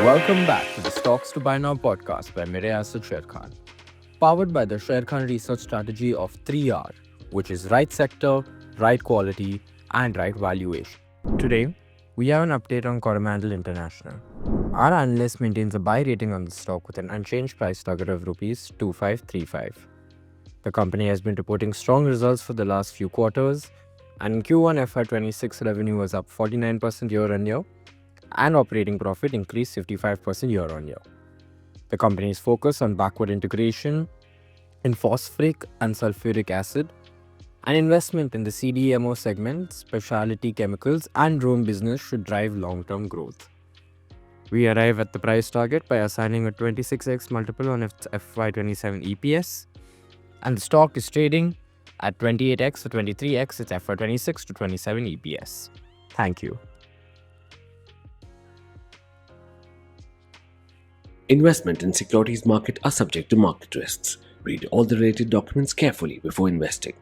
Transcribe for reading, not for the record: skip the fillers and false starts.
Welcome back to the Stocks to Buy Now podcast by Mirae Asset Sharekhan, powered by the Sharekhan research strategy of 3R, which is right sector, right quality, and right valuation. Today, we have an update on Coromandel International. Our analyst maintains a buy rating on the stock with an unchanged price target of Rs 2535. The company has been reporting strong results for the last few quarters, and in Q1 FY26 revenue was up 49% year-on-year, and operating profit increased 55% year-on-year. The company is focused on backward integration in phosphoric and sulphuric acid, and investment in the CDMO segment, specialty chemicals, and drone business should drive long-term growth. We arrive at the price target by assigning a 26x multiple on its FY27 EPS, and the stock is trading at 28x or 23x its FY26 to 27 EPS. Thank you. Investment in securities market are subject to market risks. Read all the related documents carefully before investing.